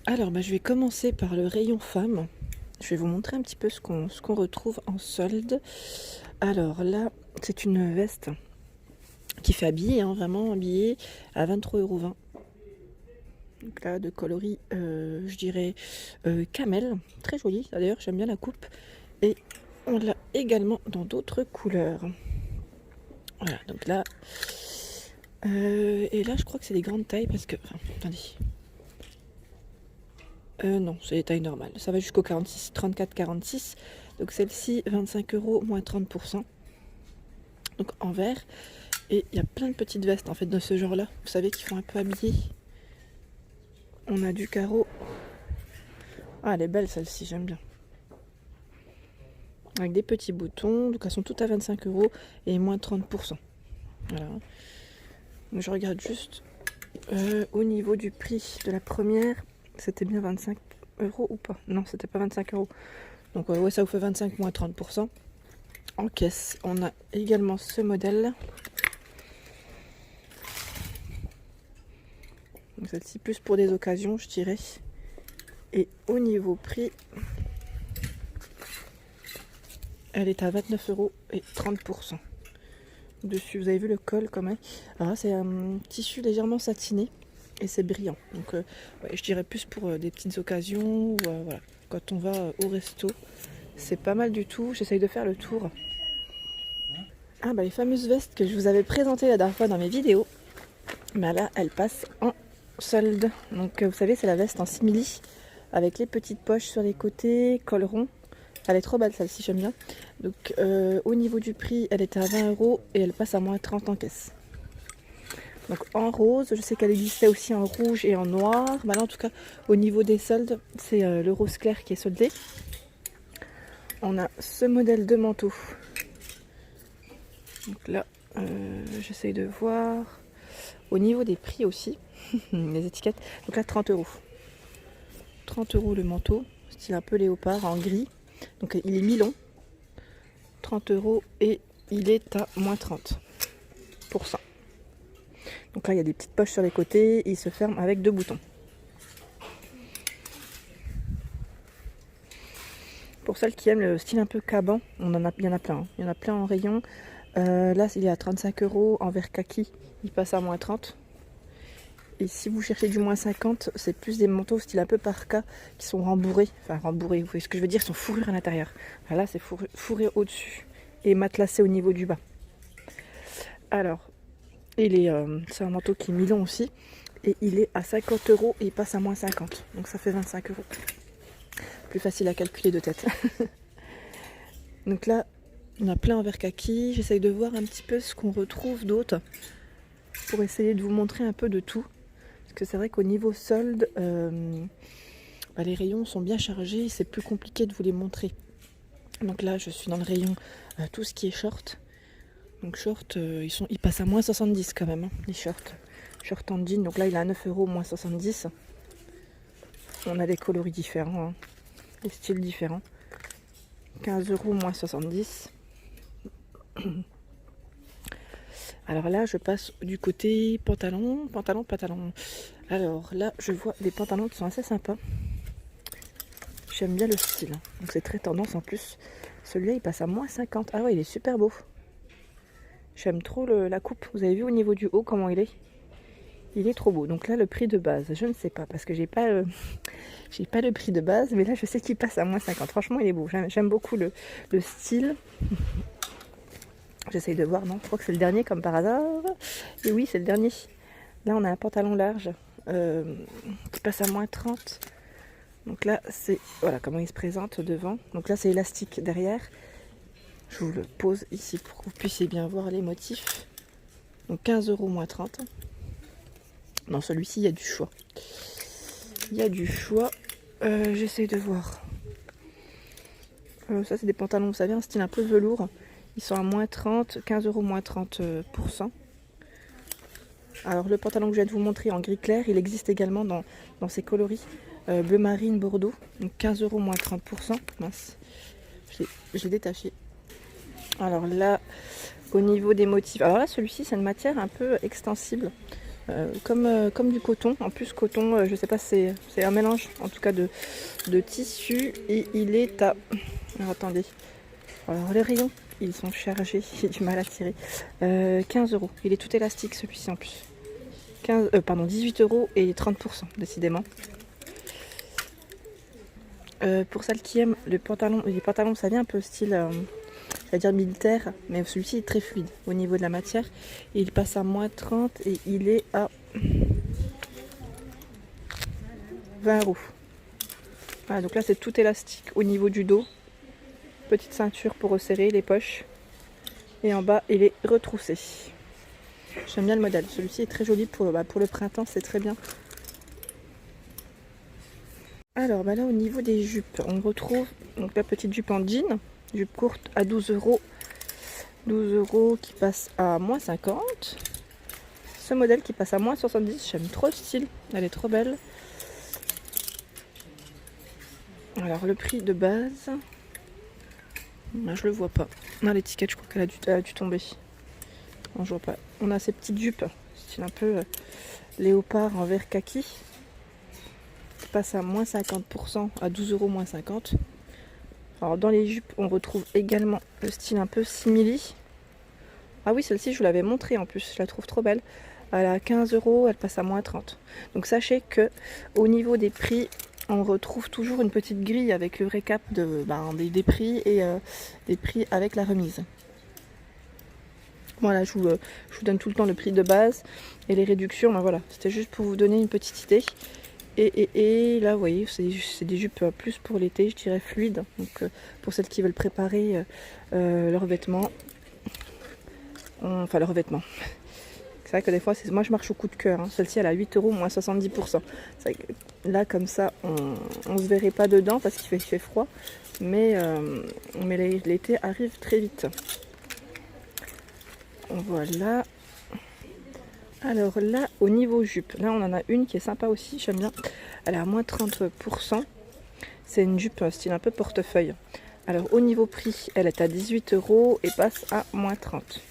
Alors, je vais commencer par le rayon femmes. Je vais vous montrer un petit peu ce qu'on retrouve en solde. Alors là, c'est une veste qui fait habiller, hein, vraiment habillée, à 23,20 €. Donc là, de coloris, je dirais camel. Très jolie, d'ailleurs, j'aime bien la coupe. Et on l'a également dans d'autres couleurs. Voilà, donc là... et là, je crois que c'est des grandes tailles parce que... Enfin, attendez. Non, c'est les tailles normales. Ça va jusqu'au 46, 34-46. Donc celle-ci, 25 € moins 30%. Donc en vert. Et il y a plein de petites vestes en fait de ce genre-là. Vous savez, qui font un peu habillé. On a du carreau. Ah, elle est belle celle-ci, j'aime bien. Avec des petits boutons. Donc elles sont toutes à 25 € et moins 30%. Voilà. Donc je regarde juste au niveau du prix de la première. C'était bien 25 € ou pas? Non, c'était pas 25 €. Donc ouais, ça vous fait 25 moins 30%. En caisse, on a également ce modèle. Donc celle-ci plus pour des occasions, je dirais. Et au niveau prix, elle est à 29 € et 30%. Dessus, vous avez vu le col quand même. Alors là, c'est un tissu légèrement satiné et c'est brillant. Donc ouais, je dirais plus pour des petites occasions ou voilà, quand on va au resto. C'est pas mal du tout. J'essaye de faire le tour. Ah les fameuses vestes que je vous avais présentées la dernière fois dans mes vidéos. Là, elles passent en solde. Donc vous savez, c'est la veste en simili avec les petites poches sur les côtés, col rond. Elle est trop belle celle-ci, j'aime bien. Donc au niveau du prix, elle était à 20 € et elle passe à moins 30 en caisse. Donc en rose, je sais qu'elle existait aussi en rouge et en noir. Là, en tout cas, au niveau des soldes, c'est le rose clair qui est soldé. On a ce modèle de manteau. Donc là, j'essaye de voir. Au niveau des prix aussi, les étiquettes. Donc là, 30 €. 30 € le manteau, style un peu léopard en gris. Donc il est mi-long. 30 € et il est à moins 30%. Donc là, il y a des petites poches sur les côtés. Il se ferme avec 2 boutons. Pour celles qui aiment le style un peu caban, il y en a plein. Hein. Il y en a plein en rayon. Là, il est à 35 € en vert kaki. Il passe à moins 30. Et si vous cherchez du moins 50, c'est plus des manteaux style un peu parka qui sont rembourrés. Enfin, rembourrés, vous voyez ce que je veux dire, ils sont fourrures à l'intérieur. Là, c'est fourré au-dessus et matelassé au niveau du bas. Alors, c'est un manteau qui est mi-long aussi. Et il est à 50 € et il passe à moins 50. Donc ça fait 25 €. Plus facile à calculer de tête. Donc là, on a plein en vert kaki. J'essaye de voir un petit peu ce qu'on retrouve d'autre pour essayer de vous montrer un peu de tout. Parce que c'est vrai qu'au niveau solde, les rayons sont bien chargés. C'est plus compliqué de vous les montrer. Donc là, je suis dans le rayon tout ce qui est short. Donc short, ils passent à moins 70 quand même, hein, les shorts. Short en jean, donc là il est à 9 € moins 70. On a des coloris différents, hein, des styles différents. 15 € moins 70. Alors là, je passe du côté pantalon. Alors là, je vois des pantalons qui sont assez sympas. J'aime bien le style, hein. Donc c'est très tendance en plus. Celui-là, il passe à moins 50. Ah ouais, il est super beau. J'aime trop la coupe. Vous avez vu au niveau du haut comment il est? Il est trop beau. Donc là, le prix de base, je ne sais pas parce que j'ai pas le prix de base, mais là, je sais qu'il passe à moins 50. Franchement, il est beau. J'aime beaucoup le style. J'essaye de voir, non, je crois que c'est le dernier comme par hasard. Et oui, c'est le dernier. Là, on a un pantalon large qui passe à moins 30. Donc là, c'est voilà comment il se présente devant. Donc là, c'est élastique derrière. Je vous le pose ici pour que vous puissiez bien voir les motifs. Donc 15 € moins 30. Non, celui-ci, il y a du choix. Il y a du choix. J'essaye de voir. Ça, c'est des pantalons, vous savez, un style un peu velours. Ils sont à moins 30, 15 € moins 30%. Alors, le pantalon que je viens de vous montrer en gris clair, il existe également dans ces coloris. Bleu marine, bordeaux. Donc 15 € moins 30%. Mince. J'ai détaché. Alors là, au niveau des motifs. Alors là, celui-ci, c'est une matière un peu extensible. comme du coton. En plus coton, je sais pas, c'est un mélange en tout cas de tissu et il est à... Alors attendez, alors les rayons ils sont chargés, j'ai du mal à tirer. 15 euros, il est tout élastique celui-ci en plus. 18 euros et 30% décidément. Pour celles qui aiment les pantalons, ça vient un peu style, j'allais dire militaire, mais celui-ci est très fluide au niveau de la matière. Il passe à moins 30 et il est à 20 euros. Voilà, donc là c'est tout élastique au niveau du dos. Petite ceinture pour resserrer les poches. Et en bas, il est retroussé. J'aime bien le modèle. Celui-ci est très joli pour le printemps, c'est très bien. Alors là au niveau des jupes, on retrouve donc la petite jupe en jean, jupe courte à 12 euros. 12 euros qui passe à moins 50. Ce modèle qui passe à moins 70, j'aime trop le style, elle est trop belle. Alors le prix de base, là, je le vois pas. Non, l'étiquette je crois qu'elle a dû tomber. Non, je vois pas. On a ces petites jupes, style un peu léopard en vert kaki. Passe à moins 50% à 12 euros moins 50. Alors dans les jupes on retrouve également le style un peu simili. Ah oui, celle-ci je vous l'avais montré en plus, je la trouve trop belle. Elle a 15 euros, elle passe à moins 30. Donc sachez que au niveau des prix, on retrouve toujours une petite grille avec le récap des prix et des prix avec la remise. Voilà, je vous donne tout le temps le prix de base et les réductions. Ben voilà, c'était juste pour vous donner une petite idée. Et là, vous voyez, c'est des jupes plus pour l'été, je dirais fluides. Donc, pour celles qui veulent préparer leurs vêtements. Enfin, leurs vêtements. C'est vrai que des fois, moi je marche au coup de cœur. Hein. Celle-ci, elle a 8 euros moins 70%. C'est vrai que là, comme ça, on se verrait pas dedans parce qu'il fait froid. Mais l'été arrive très vite. Voilà. Alors là, au niveau jupe, là on en a une qui est sympa aussi, j'aime bien. Elle est à moins 30%. C'est une jupe style un peu portefeuille. Alors au niveau prix, elle est à 18 euros et passe à moins 30.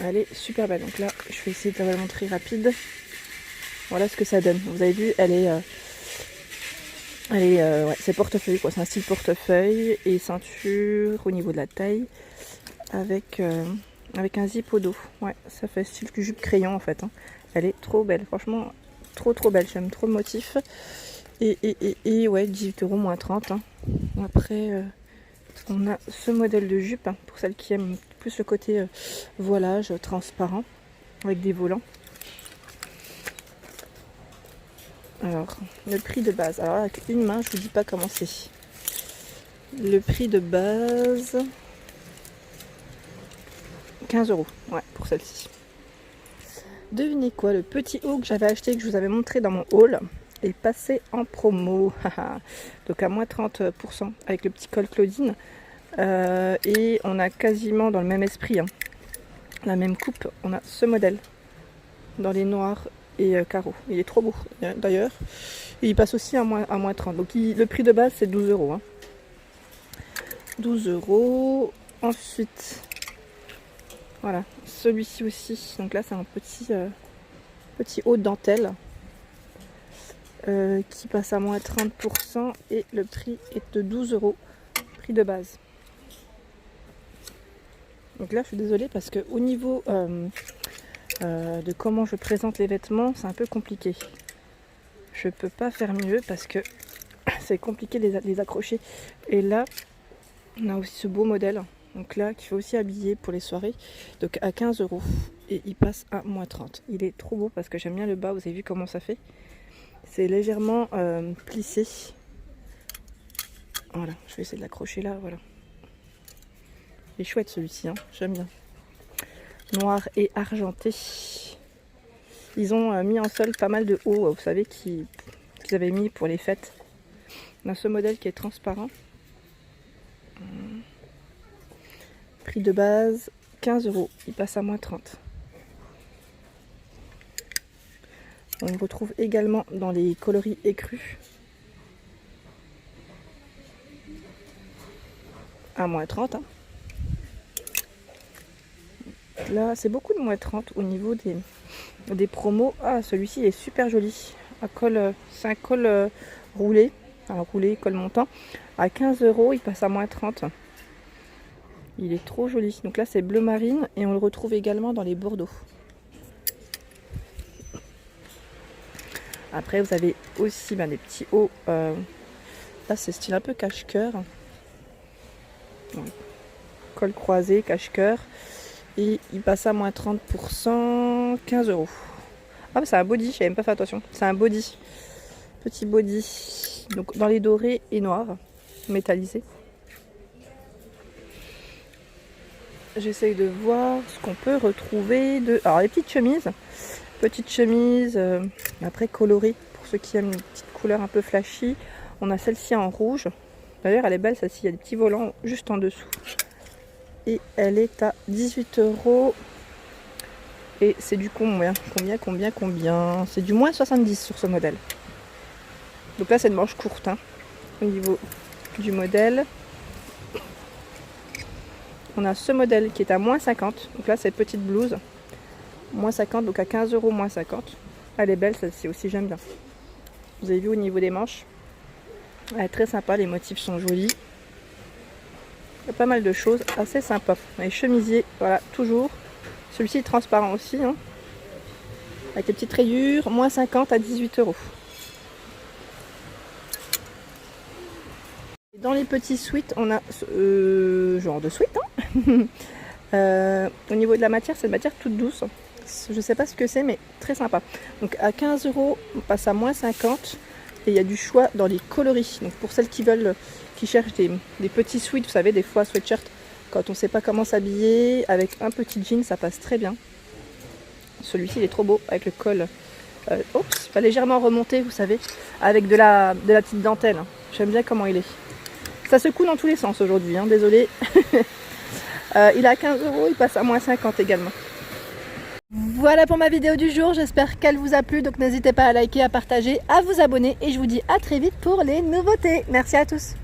Elle est super belle. Donc là, je vais essayer de la montrer rapide. Voilà ce que ça donne. Vous avez vu, ouais, c'est portefeuille quoi. C'est un style portefeuille et ceinture au niveau de la taille avec un zip au dos. Ouais, ça fait style jupe crayon en fait. Hein. Elle est trop belle, franchement, trop belle. J'aime trop le motif. Et ouais, 18 euros moins 30. Hein. Après, on a ce modèle de jupe hein, pour celles qui aiment plus le côté voilage transparent avec des volants. Alors, le prix de base. Alors, avec une main, je vous dis pas comment c'est. Le prix de base, 15 euros, ouais, pour celle-ci. Devinez quoi, le petit haut que j'avais acheté, que je vous avais montré dans mon haul, est passé en promo. Donc à moins 30% avec le petit col Claudine. Et on a quasiment dans le même esprit, hein, la même coupe. On a ce modèle dans les noirs et carreaux. Il est trop beau d'ailleurs. Et il passe aussi à moins 30. Donc le prix de base c'est 12 euros. Hein. 12 euros. Ensuite, voilà, celui-ci aussi. Donc là c'est un petit haut de dentelle qui passe à moins 30% et le prix est de 12 euros. Prix de base. Donc là je suis désolée parce que au niveau de comment je présente les vêtements, c'est un peu compliqué. Je peux pas faire mieux parce que c'est compliqué de les accrocher. Et là, on a aussi ce beau modèle. Donc là, qui fait aussi habiller pour les soirées. Donc à 15 euros. Et il passe à moins 30. Il est trop beau parce que j'aime bien le bas. Vous avez vu comment ça fait? C'est légèrement plissé. Voilà, je vais essayer de l'accrocher là. Voilà. Il est chouette celui-ci, hein. J'aime bien. Noir et argenté. Ils ont mis en solde pas mal de hauts, vous savez, qu'ils avaient mis pour les fêtes. On a ce modèle qui est transparent. Prix de base, 15 euros. Il passe à moins 30. On retrouve également dans les coloris écrus. À moins 30. Hein. Là, c'est beaucoup de moins 30 au niveau des... des promos. Ah, celui-ci est super joli. C'est un col roulé, enfin roulé, col montant. À 15 €, il passe à moins 30. Il est trop joli. Donc là, c'est bleu marine et on le retrouve également dans les bordeaux. Après, vous avez aussi des petits hauts. Là, c'est style un peu cache-cœur. Col croisé, cache-cœur. Et il passe à moins 30%, 15 €. Ah, c'est un body, j'avais même pas fait attention. C'est un body. Petit body. Donc dans les dorés et noirs, métallisés. J'essaye de voir ce qu'on peut retrouver de. Alors, les petites chemises. Petite chemise, après colorée, pour ceux qui aiment une petite couleur un peu flashy. On a celle-ci en rouge. D'ailleurs, elle est belle, celle-ci. Il y a des petits volants juste en dessous. Et elle est à 18 €. Et c'est du combien? C'est du moins 70 sur ce modèle. Donc là, c'est une manche courte, hein, au niveau du modèle. On a ce modèle qui est à moins 50. Donc là, c'est petite blouse. Moins 50, donc à 15 €, moins 50. Elle est belle, celle-ci aussi, j'aime bien. Vous avez vu au niveau des manches. Elle est très sympa, les motifs sont jolis. Il y a pas mal de choses assez sympas. Les chemisiers, voilà, toujours. Celui-ci est transparent aussi, hein, avec les petites rayures, moins 50 à 18 €. Dans les petits sweats, on a genre de sweat. Hein. Au niveau de la matière, c'est une matière toute douce. Je sais pas ce que c'est, mais très sympa. Donc à 15 €, on passe à moins 50. Et il y a du choix dans les coloris. Donc pour celles qui veulent, qui cherchent des petits sweats, vous savez, des fois sweatshirt, quand on ne sait pas comment s'habiller, avec un petit jean, ça passe très bien. Celui-ci, il est trop beau, avec le col légèrement remonté, vous savez, avec de la petite dentelle. J'aime bien comment il est. Ça se coud dans tous les sens aujourd'hui, hein, désolé. Il est à 15 €, il passe à moins 50 également. Voilà pour ma vidéo du jour, j'espère qu'elle vous a plu, donc n'hésitez pas à liker, à partager, à vous abonner et je vous dis à très vite pour les nouveautés. Merci à tous.